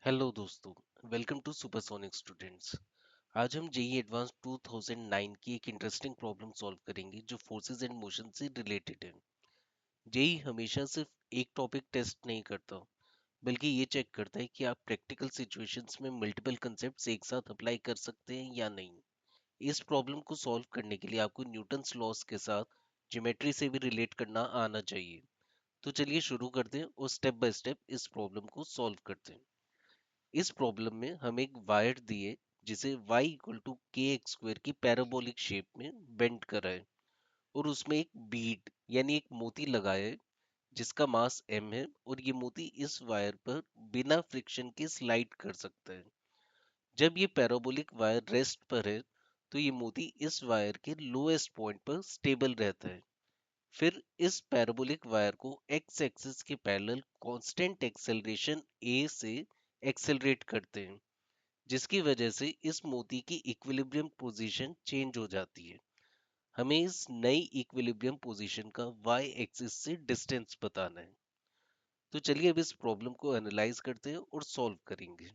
Hello दोस्तों। Welcome to supersonic students. आज हम जेई एडवांस 2009 की एक इंटरेस्टिंग प्रॉब्लम सॉल्व करेंगे जो फोर्सेस एंड मोशन से रिलेटेड है। जेई हमेशा सिर्फ एक टॉपिक टेस्ट नहीं करता, बल्कि ये चेक करता है कि आप प्रैक्टिकल सिचुएशंस में मल्टीपल कंसेप्ट्स एक साथ अप्लाई कर सकते हैं या नहीं। इस प्रॉब्लम को सॉल्व करने के लिए आपको न्यूटन्स लॉस के साथ ज्योमेट्री से भी रिलेट करना आना चाहिए। तो चलिए शुरू करते हैं और स्टेप बाय स्टेप इस प्रॉब्लम को सॉल्व करते हैं। इस प्रॉब्लम में हम एक वायर दिए जिसे y equal to K X square की पैराबोलिक शेप में बेंड करा है और उसमें एक बीड यानी एक मोती लगाया है जिसका मास m है और ये मोती इस वायर पर बिना फ्रिक्शन के स्लाइड कर सकता है। जब ये पैराबोलिक वायर रेस्ट पर है तो ये मोती इस वायर के लोएस्ट पॉइंट पर स्टेबल रहता है। फिर इस पैराबोलिक वायर को एक्स एक्सिस के पैरेलल कांस्टेंट एक्सेलरेशन a से एक्सेलरेट करते हैं, जिसकी वजह से इस मोती की इक्विलिब्रियम पोजीशन चेंज हो जाती है। हमें इस नई इक्विलिब्रियम पोजीशन का y एक्सिस से डिस्टेंस बताना है। तो चलिए अब इस प्रॉब्लम को एनालाइज करते हैं और सॉल्व करेंगे।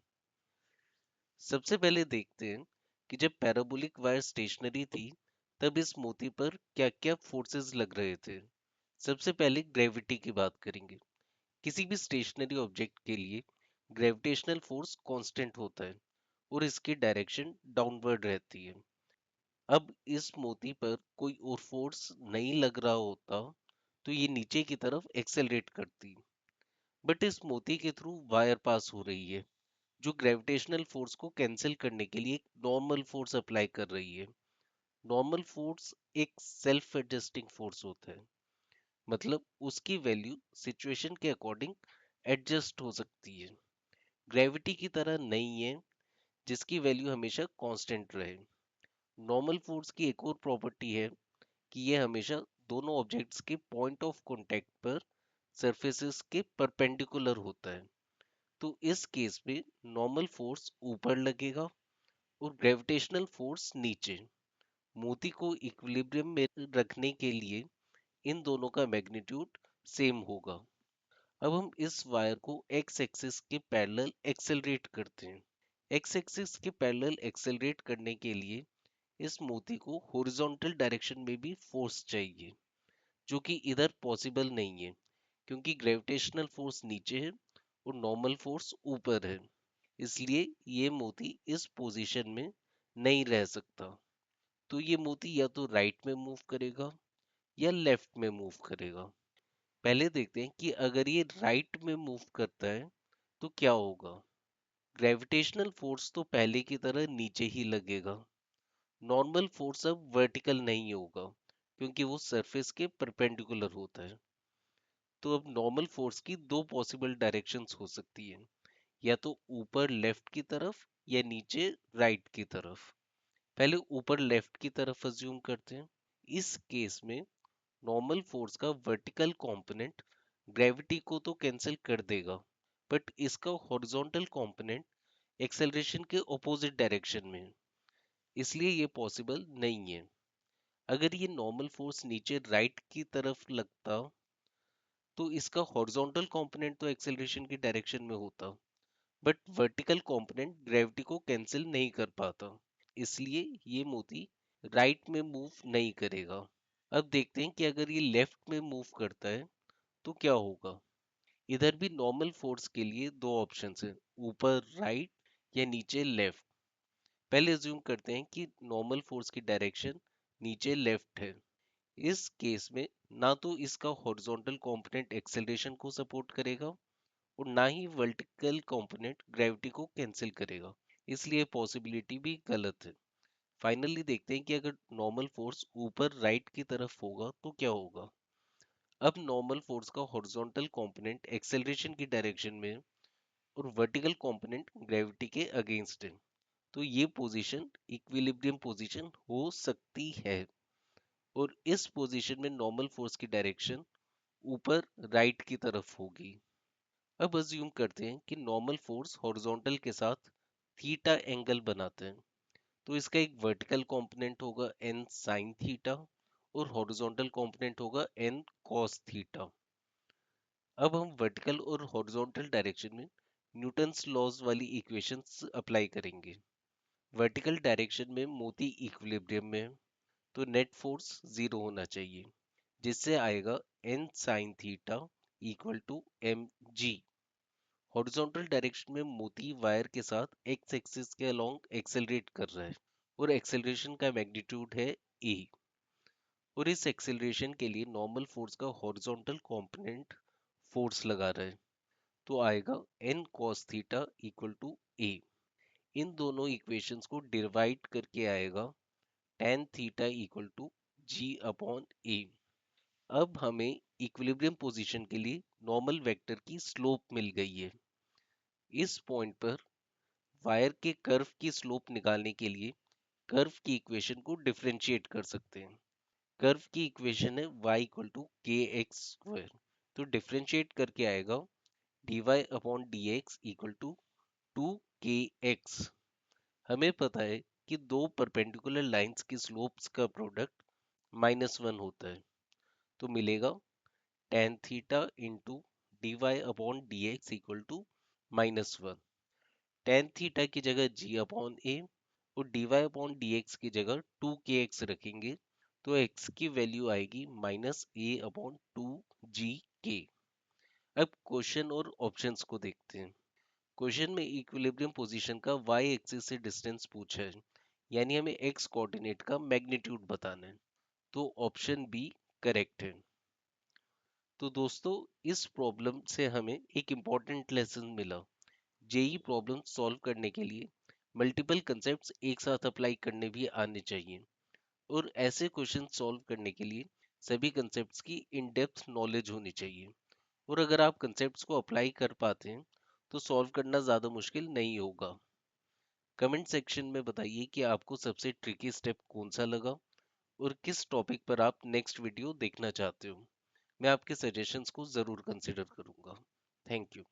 सबसे पहले देखते हैं कि जब पैराबोलिक वायर स्टेशनरी थी तब इस मोती पर क्या-क्या फोर्सेस लग रहे थे। सबसे पहले ग्रेविटी की बात करेंगे। किसी भी स्टेशनरी ऑब्जेक्ट के लिए ग्रेविटेशनल फोर्स कांस्टेंट होता है और इसकी डायरेक्शन डाउनवर्ड रहती है। अब इस मोती पर कोई और फोर्स नहीं लग रहा होता तो ये नीचे की तरफ एक्सेलरेट करती, बट इस मोती के थ्रू वायर पास हो रही है जो ग्रेविटेशनल फोर्स को कैंसिल करने के लिए एक नॉर्मल फोर्स अप्लाई कर रही है। नॉर्मल फोर्स एक सेल्फ एडजस्टिंग फोर्स होता है, मतलब उसकी वैल्यू सिचुएशन के अकॉर्डिंग एडजस्ट हो सकती है। ग्रेविटी की तरह नहीं है जिसकी वैल्यू हमेशा कांस्टेंट रहे। नॉर्मल फोर्स की एक और प्रॉपर्टी है कि यह हमेशा दोनों ऑब्जेक्ट्स के पॉइंट ऑफ कांटेक्ट पर सरफेसेस के परपेंडिकुलर होता है। तो इस केस में नॉर्मल फोर्स ऊपर लगेगा और ग्रेविटेशनल फोर्स नीचे। मोती को इक्विलिब्रियम में रखने के लिए इन दोनों का मैग्नीट्यूड सेम होगा। अब हम इस वायर को एक्स एक्सिस के पैरेलल एक्सेलरेट करते हैं। एक्स एक्सिस के पैरेलल एक्सेलरेट करने के लिए इस मोती को हॉरिजॉन्टल डायरेक्शन में भी फोर्स चाहिए, जो कि इधर पॉसिबल नहीं है क्योंकि ग्रेविटेशनल फोर्स नीचे है और नॉर्मल फोर्स ऊपर है। इसलिए ये मोती इस पोजीशन में नहीं रह सकता। तो ये मोती या तो राइट में मूव करेगा या लेफ्ट में मूव करेगा। पहले देखते हैं कि अगर ये राइट में मूव करता है तो क्या होगा। ग्रेविटेशनल फोर्स तो पहले की तरह नीचे ही लगेगा। नॉर्मल फोर्स अब वर्टिकल नहीं होगा क्योंकि वो सरफेस के परपेंडिकुलर होता है। तो अब नॉर्मल फोर्स की दो पॉसिबल डायरेक्शंस हो सकती है, या तो ऊपर लेफ्ट की तरफ या नीचे राइट की तरफ। पहले ऊपर लेफ्ट की तरफ अज्यूम करते हैं। इस केस में नॉर्मल फोर्स का वर्टिकल कंपोनेंट ग्रेविटी को तो कैंसिल कर देगा, बट इसका हॉरिजॉन्टल कंपोनेंट एक्सेलरेशन के ऑपोजिट डायरेक्शन में है, इसलिए ये पॉसिबल नहीं है। अगर ये नॉर्मल फोर्स नीचे राइट की तरफ लगता तो इसका हॉरिजॉन्टल कंपोनेंट तो एक्सेलरेशन की डायरेक्शन में होता, बट वर्टिकल कंपोनेंट ग्रेविटी को कैंसिल नहीं कर पाता, इसलिए ये मोती राइट में मूव नहीं करेगा। अब देखते हैं कि अगर ये लेफ्ट में मूव करता है तो क्या होगा। इधर भी नॉर्मल फोर्स के लिए दो ऑप्शंस हैं, ऊपर राइट या नीचे लेफ्ट। पहले अज्यूम करते हैं कि नॉर्मल फोर्स की डायरेक्शन नीचे लेफ्ट है। इस केस में ना तो इसका हॉरिजॉन्टल कंपोनेंट एक्सेलरेशन को सपोर्ट करेगा और ना ही वर्टिकल कंपोनेंट ग्रेविटी को कैंसिल करेगा, इसलिए पॉसिबिलिटी भी गलत है। फाइनली देखते हैं कि अगर नॉर्मल फोर्स ऊपर राइट की तरफ होगा तो क्या होगा। अब नॉर्मल फोर्स का हॉरिजॉन्टल कंपोनेंट एक्सेलरेशन की डायरेक्शन में और वर्टिकल कंपोनेंट ग्रेविटी के अगेंस्ट है, तो ये पोजीशन इक्विलिब्रियम पोजीशन हो सकती है और इस पोजीशन में नॉर्मल फोर्स की डायरेक्शन ऊपर राइट की तरफ होगी। अब अज्यूम करते हैं कि नॉर्मल फोर्स हॉरिजॉन्टल के साथ थीटा एंगल बनाते हैं, तो इसका एक वर्टिकल कंपोनेंट होगा n sin थीटा और हॉरिजॉन्टल कंपोनेंट होगा n cos थीटा। अब हम वर्टिकल और हॉरिजॉन्टल डायरेक्शन में न्यूटन्स लॉज वाली इक्वेशंस अप्लाई करेंगे। वर्टिकल डायरेक्शन में मोती इक्विलिब्रियम में है, तो नेट फोर्स जीरो होना चाहिए, जिससे आएगा n sin theta equal to M G. Horizontal direction में मोती वायर के साथ एक्स एक्सिस के अलोंग एक्सेलरेट कर रहा है और एक्सेलरेशन का मैग्नीट्यूड है ए। और इस एक्सेलरेशन के लिए नॉर्मल फोर्स का हॉरिजॉन्टल कंपोनेंट फोर्स लगा रहा है, तो आएगा n cos theta equal to A. इन दोनों इक्वेशंस को डिवाइड करके आएगा tan theta equal to G upon A. अब हमें इक्विलिब्रियम पोजीशन के लिए नॉर्मल वेक्टर की स्लोप मिल गई है। इस पॉइंट पर वायर के कर्व की स्लोप निकालने के लिए कर्व की इक्वेशन को डिफरेंशिएट कर सकते हैं। कर्व की इक्वेशन है y equal to K X square, तो डिफरेंशिएट करके आएगा dy upon D X equal to two K X. हमें पता है कि दो परपेंडिकुलर लाइंस की स्लोप्स का प्रोडक्ट -1 होता है, तो मिलेगा tan theta into D Y upon D X equal to -1। tan theta की जगह g अपॉन ए और dy अपॉन dx की जगह 2kx रखेंगे, तो x की वैल्यू आएगी -a अपॉन 2gk। अब क्वेश्चन और ऑप्शंस को देखते हैं। क्वेश्चन में इक्विलिब्रियम पोजीशन का y एक्सिस से डिस्टेंस पूछा है, यानी हमें x कोऑर्डिनेट का मैग्नीट्यूड बताना है, तो ऑप्शन बी करेक्ट है। तो दोस्तों, इस प्रॉब्लम से हमें एक इम्पॉर्टेंट लेसन मिला। जेई प्रॉब्लम सॉल्व करने के लिए मल्टीपल कंसेप्ट्स एक साथ अप्लाई करने भी आने चाहिए, और ऐसे क्वेश्चन सॉल्व करने के लिए सभी कंसेप्ट्स की इन डेप्थ नॉलेज होनी चाहिए। और अगर आप कंसेप्ट्स को अप्लाई कर पाते हैं तो सॉल्व करना ज़्यादा मुश्किल नहीं होगा। कमेंट सेक्शन में बताइए कि आपको सबसे ट्रिकी स्टेप कौन सा लगा और किस टॉपिक पर आप नेक्स्ट वीडियो देखना चाहते हो। मैं आपके सजेशंस को ज़रूर कंसिडर करूंगा। Thank you.